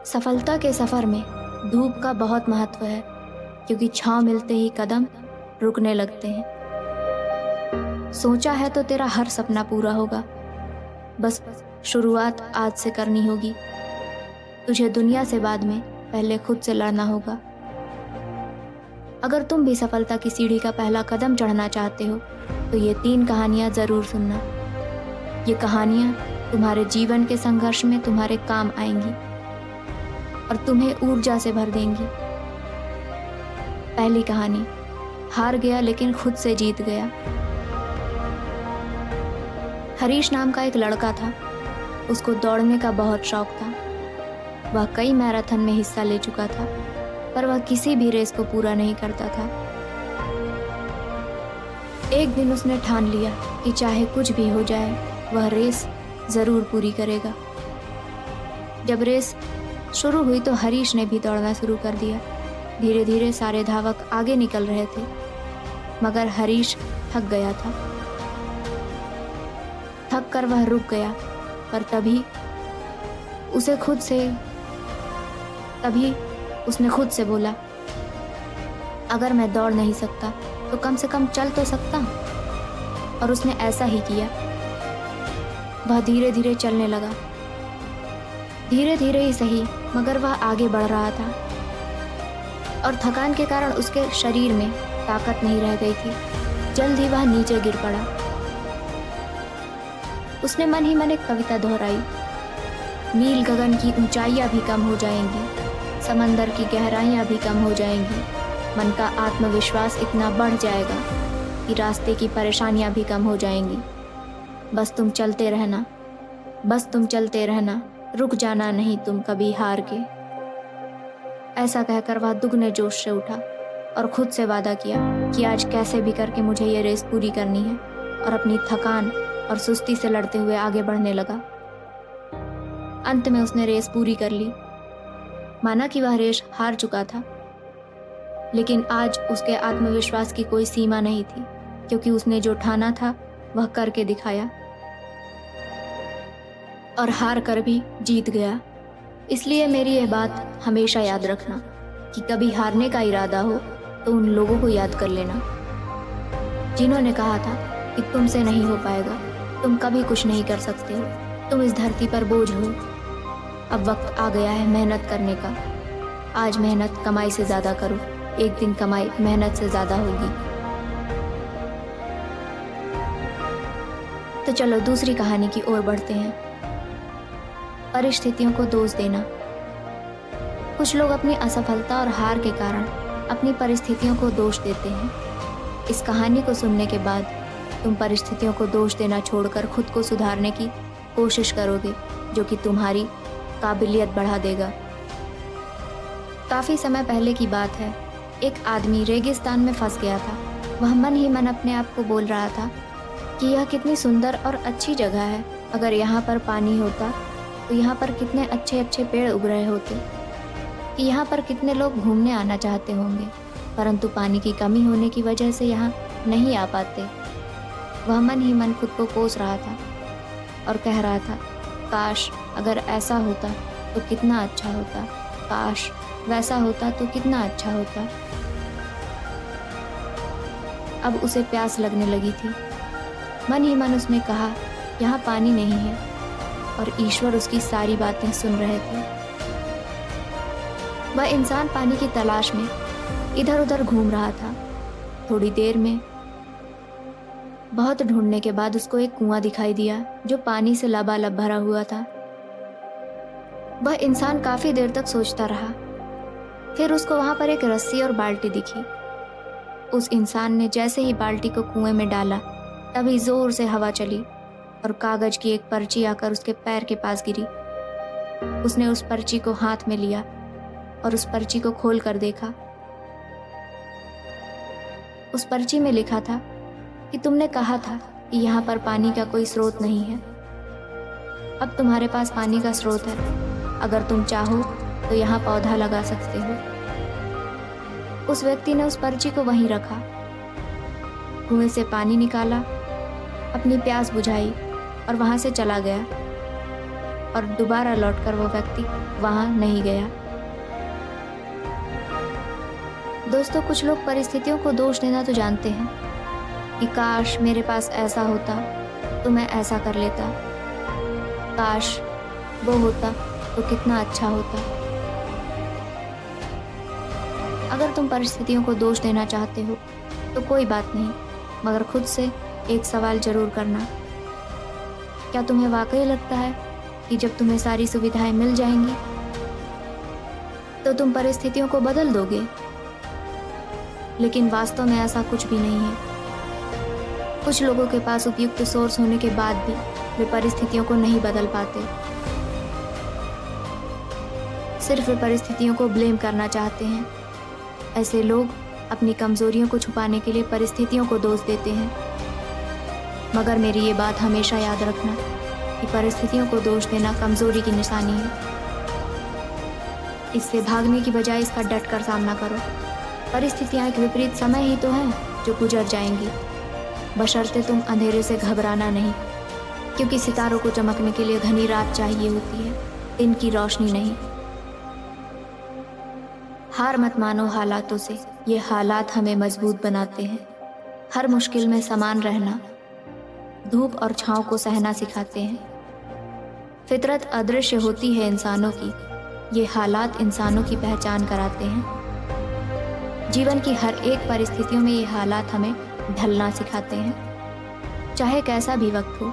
सफलता के सफ़र में धूप का बहुत महत्व है, क्योंकि छाँव मिलते ही कदम रुकने लगते हैं। सोचा है तो तेरा हर सपना पूरा होगा, बस शुरुआत आज से करनी होगी। तुझे दुनिया से बाद में पहले खुद से लड़ना होगा। अगर तुम भी सफलता की सीढ़ी का पहला कदम चढ़ना चाहते हो तो ये 3 कहानियाँ ज़रूर सुनना। ये कहानियाँ तुम्हारे जीवन के संघर्ष में तुम्हारे काम आएंगी और तुम्हें ऊर्जा से भर देंगी। पहली कहानी, हार गया लेकिन खुद से जीत गया। हरीश नाम का एक लड़का था। उसको दौड़ने का बहुत शौक था। वह कई मैराथन में हिस्सा ले चुका था, पर वह किसी भी रेस को पूरा नहीं करता था। एक दिन उसने ठान लिया कि चाहे कुछ भी हो जाए वह रेस ज़रूर पूरी करेगा। जब रेस शुरू हुई तो हरीश ने भी दौड़ना शुरू कर दिया। धीरे धीरे सारे धावक आगे निकल रहे थे, मगर हरीश थक गया था। थक कर वह रुक गया, पर तभी उसने खुद से बोला, अगर मैं दौड़ नहीं सकता तो कम से कम चल तो सकता। और उसने ऐसा ही किया। वह धीरे धीरे चलने लगा। धीरे धीरे ही सही, मगर वह आगे बढ़ रहा था और थकान के कारण उसके शरीर में ताकत नहीं रह गई थी। जल्द ही वह नीचे गिर पड़ा। उसने मन ही मन एक कविता दोहराई, नील गगन की ऊंचाइयां भी कम हो जाएंगी, समंदर की गहराइयां भी कम हो जाएंगी, मन का आत्मविश्वास इतना बढ़ जाएगा कि रास्ते की परेशानियां भी कम हो जाएंगी। बस तुम चलते रहना, बस तुम चलते रहना, रुक जाना नहीं तुम कभी हार के। ऐसा कहकर वह दुगने जोश से उठा और खुद से वादा किया कि आज कैसे भी करके मुझे ये रेस पूरी करनी है, और अपनी थकान और सुस्ती से लड़ते हुए आगे बढ़ने लगा। अंत में उसने रेस पूरी कर ली। माना कि वह रेस हार चुका था, लेकिन आज उसके आत्मविश्वास की कोई सीमा नहीं थी, क्योंकि उसने जो ठाना था वह करके दिखाया और हार कर भी जीत गया। इसलिए मेरी यह बात हमेशा याद रखना कि कभी हारने का इरादा हो तो उन लोगों को याद कर लेना जिन्होंने कहा था कि तुमसे नहीं हो पाएगा, तुम कभी कुछ नहीं कर सकते हो, तुम इस धरती पर बोझ हो। अब वक्त आ गया है मेहनत करने का। आज मेहनत कमाई से ज़्यादा करो, एक दिन कमाई मेहनत से ज़्यादा होगी। तो चलो दूसरी कहानी की ओर बढ़ते हैं। परिस्थितियों को दोष देना। कुछ लोग अपनी असफलता और हार के कारण अपनी परिस्थितियों को दोष देते हैं। इस कहानी को सुनने के बाद तुम परिस्थितियों को दोष देना छोड़कर खुद को सुधारने की कोशिश करोगे, जो कि तुम्हारी काबिलियत बढ़ा देगा। काफ़ी समय पहले की बात है। एक आदमी रेगिस्तान में फंस गया था। वह मन ही मन अपने आप को बोल रहा था कि यह कितनी सुंदर और अच्छी जगह है। अगर यहाँ पर पानी होता तो यहाँ पर कितने अच्छे अच्छे पेड़ उग रहे होते, कि यहाँ पर कितने लोग घूमने आना चाहते होंगे, परंतु पानी की कमी होने की वजह से यहाँ नहीं आ पाते। वह मन ही मन खुद को कोस रहा था और कह रहा था, काश अगर ऐसा होता तो कितना अच्छा होता, काश वैसा होता तो कितना अच्छा होता। अब उसे प्यास लगने लगी थी। मन ही मन उसने कहा, यहाँ पानी नहीं है, और ईश्वर उसकी सारी बातें सुन रहे थे। वह इंसान पानी की तलाश में इधर उधर घूम रहा था। थोड़ी देर में बहुत ढूंढने के बाद उसको एक कुआं दिखाई दिया जो पानी से लबालब भरा हुआ था। वह इंसान काफी देर तक सोचता रहा। फिर उसको वहां पर एक रस्सी और बाल्टी दिखी। उस इंसान ने जैसे ही बाल्टी को कुएं में डाला, तभी जोर से हवा चली और कागज की एक पर्ची आकर उसके पैर के पास गिरी। उसने उस पर्ची को हाथ में लिया और उस पर्ची को खोल कर देखा। उस पर्ची में लिखा था कि तुमने कहा था कि यहाँ पर पानी का कोई स्रोत नहीं है। अब तुम्हारे पास पानी का स्रोत है। अगर तुम चाहो तो यहाँ पौधा लगा सकते हो। उस व्यक्ति ने उस पर्ची को वहीं रखा, कुएं से पानी निकाला, अपनी प्यास बुझाई और वहां से चला गया। और दोबारा लौटकर वो व्यक्ति वहाँ नहीं गया। दोस्तों, कुछ लोग परिस्थितियों को दोष देना तो जानते हैं कि काश मेरे पास ऐसा होता तो मैं ऐसा कर लेता, काश वो होता तो कितना अच्छा होता। अगर तुम परिस्थितियों को दोष देना चाहते हो तो कोई बात नहीं, मगर खुद से एक सवाल जरूर करना, क्या तुम्हें वाकई लगता है कि जब तुम्हें सारी सुविधाएं मिल जाएंगी तो तुम परिस्थितियों को बदल दोगे? लेकिन वास्तव में ऐसा कुछ भी नहीं है। कुछ लोगों के पास उपयुक्त सोर्स होने के बाद भी वे परिस्थितियों को नहीं बदल पाते। सिर्फ वे परिस्थितियों को ब्लेम करना चाहते हैं। ऐसे लोग अपनी कमजोरियों को छुपाने के लिए परिस्थितियों को दोष देते हैं। मगर मेरी ये बात हमेशा याद रखना कि परिस्थितियों को दोष देना कमजोरी की निशानी है। इससे भागने की बजाय इसका डट कर सामना करो। परिस्थितियां एक विपरीत समय ही तो हैं जो गुजर जाएंगी, बशर्ते तुम अंधेरे से घबराना नहीं, क्योंकि सितारों को चमकने के लिए घनी रात चाहिए होती है, दिन की रोशनी नहीं। हार मत मानो हालातों से, ये हालात हमें मजबूत बनाते हैं। हर मुश्किल में समान रहना, धूप और छांव को सहना सिखाते हैं। फितरत अदृश्य होती है इंसानों की, ये हालात इंसानों की पहचान कराते हैं। जीवन की हर एक परिस्थितियों में ये हालात हमें ढलना सिखाते हैं। चाहे कैसा भी वक्त हो,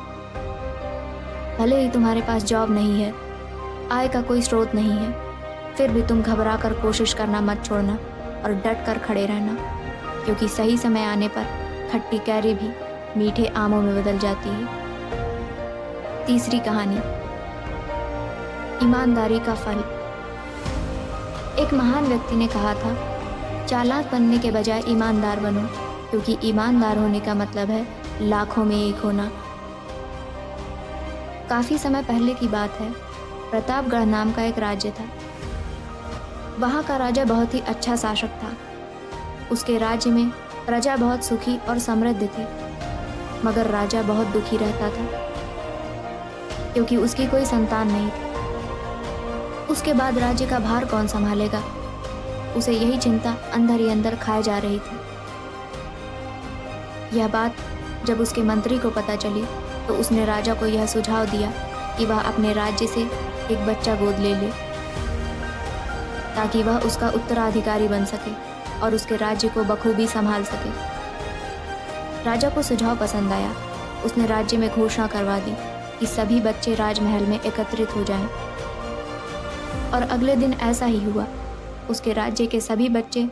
भले ही तुम्हारे पास जॉब नहीं है, आय का कोई स्रोत नहीं है, फिर भी तुम घबरा कर कोशिश करना मत छोड़ना और डट कर खड़े रहना, क्योंकि सही समय आने पर खट्टी कैरी भी मीठे आमों में बदल जाती है। तीसरी कहानी, ईमानदारी का फल। एक महान व्यक्ति ने कहा था, चालाक बनने के बजाय ईमानदार बनो, क्योंकि ईमानदार होने का मतलब है लाखों में एक होना। काफी समय पहले की बात है। प्रतापगढ़ नाम का एक राज्य था। वहाँ का राजा बहुत ही अच्छा शासक था। उसके राज्य में प्रजा बहुत सुखी और समृद्ध थी, मगर राजा बहुत दुखी रहता था क्योंकि उसकी कोई संतान नहीं थी। उसके बाद राज्य का भार कौन संभालेगा, उसे यही चिंता अंदर ही अंदर खाए जा रही थी। यह बात जब उसके मंत्री को पता चली तो उसने राजा को यह सुझाव दिया कि वह अपने राज्य से एक बच्चा गोद ले ले, ताकि वह उसका उत्तराधिकारी बन सके और उसके राज्य को बखूबी संभाल सके। राजा को सुझाव पसंद आया। उसने राज्य में घोषणा करवा दी कि सभी बच्चे राजमहल में एकत्रित हो जाएं। और अगले दिन ऐसा ही हुआ। उसके राज्य के सभी बच्चे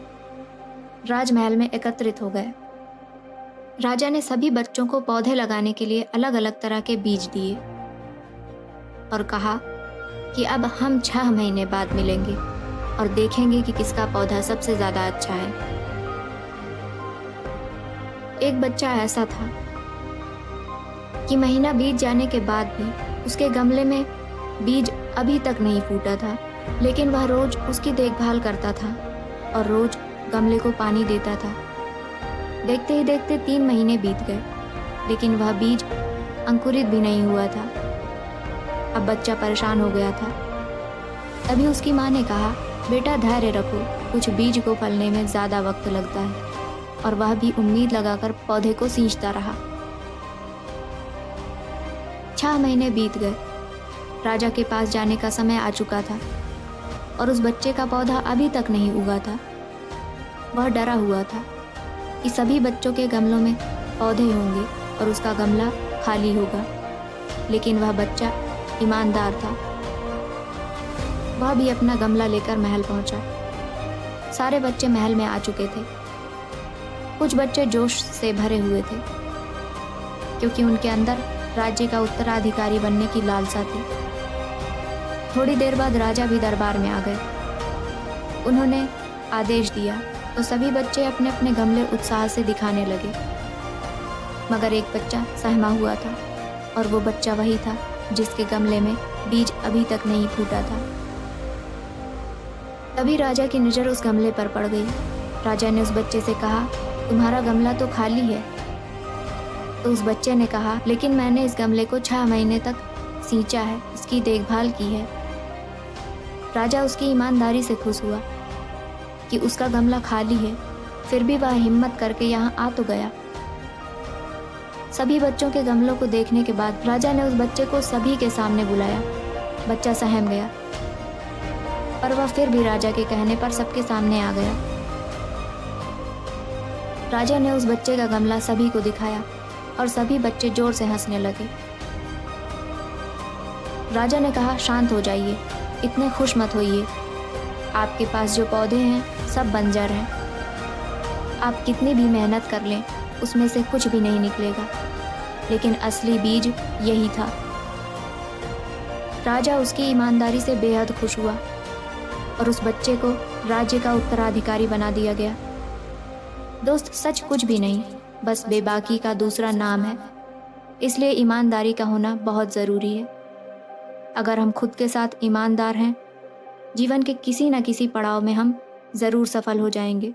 राजमहल में एकत्रित हो गए। राजा ने सभी बच्चों को पौधे लगाने के लिए अलग अलग तरह के बीज दिए और कहा कि अब हम 6 महीने बाद मिलेंगे और देखेंगे कि किसका पौधा सबसे ज्यादा अच्छा है। एक बच्चा ऐसा था कि महीना बीत जाने के बाद भी उसके गमले में बीज अभी तक नहीं फूटा था, लेकिन वह रोज उसकी देखभाल करता था और रोज गमले को पानी देता था। देखते ही देखते 3 महीने बीत गए, लेकिन वह बीज अंकुरित भी नहीं हुआ था। अब बच्चा परेशान हो गया था। तभी उसकी माँ ने कहा, बेटा धैर्य रखो, कुछ बीज को फलने में ज़्यादा वक्त लगता है। और वह भी उम्मीद लगाकर पौधे को सींचता रहा। 6 महीने बीत गए। राजा के पास जाने का समय आ चुका था और उस बच्चे का पौधा अभी तक नहीं उगा था। वह डरा हुआ था कि सभी बच्चों के गमलों में पौधे होंगे और उसका गमला खाली होगा, लेकिन वह बच्चा ईमानदार था। वह भी अपना गमला लेकर महल पहुंचा। सारे बच्चे महल में आ चुके थे। कुछ बच्चे जोश से भरे हुए थे क्योंकि उनके अंदर राज्य का उत्तराधिकारी बनने की लालसा थी। थोड़ी देर बाद राजा भी दरबार में आ गए। उन्होंने आदेश दिया तो सभी बच्चे अपने अपने गमले उत्साह से दिखाने लगे, मगर एक बच्चा सहमा हुआ था और वो बच्चा वही था जिसके गमले में बीज अभी तक नहीं फूटा था। तभी राजा की नज़र उस गमले पर पड़ गई। राजा ने उस बच्चे से कहा, तुम्हारा गमला तो खाली है। तो उस बच्चे ने कहा, लेकिन मैंने इस गमले को 6 महीने तक सींचा है, उसकी देखभाल की है। राजा उसकी ईमानदारी से खुश हुआ कि उसका गमला खाली है, फिर भी वह हिम्मत करके यहाँ आ तो गया। सभी बच्चों के गमलों को देखने के बाद राजा ने उस बच्चे को सभी के सामने बुलाया। बच्चा सहम गया, पर वह फिर भी राजा के कहने पर सबके सामने आ गया। राजा ने उस बच्चे का गमला सभी को दिखाया और सभी बच्चे जोर से हंसने लगे। राजा ने कहा, शांत हो जाइए, इतने खुश मत होइए। आपके पास जो पौधे हैं सब बंजर हैं। आप कितनी भी मेहनत कर लें उसमें से कुछ भी नहीं निकलेगा, लेकिन असली बीज यही था। राजा उसकी ईमानदारी से बेहद खुश हुआ और उस बच्चे को राज्य का उत्तराधिकारी बना दिया गया। दोस्त, सच कुछ भी नहीं, बस बेबाकी का दूसरा नाम है। इसलिए ईमानदारी का होना बहुत ज़रूरी है। अगर हम खुद के साथ ईमानदार हैं, जीवन के किसी न किसी पड़ाव में हम ज़रूर सफल हो जाएंगे।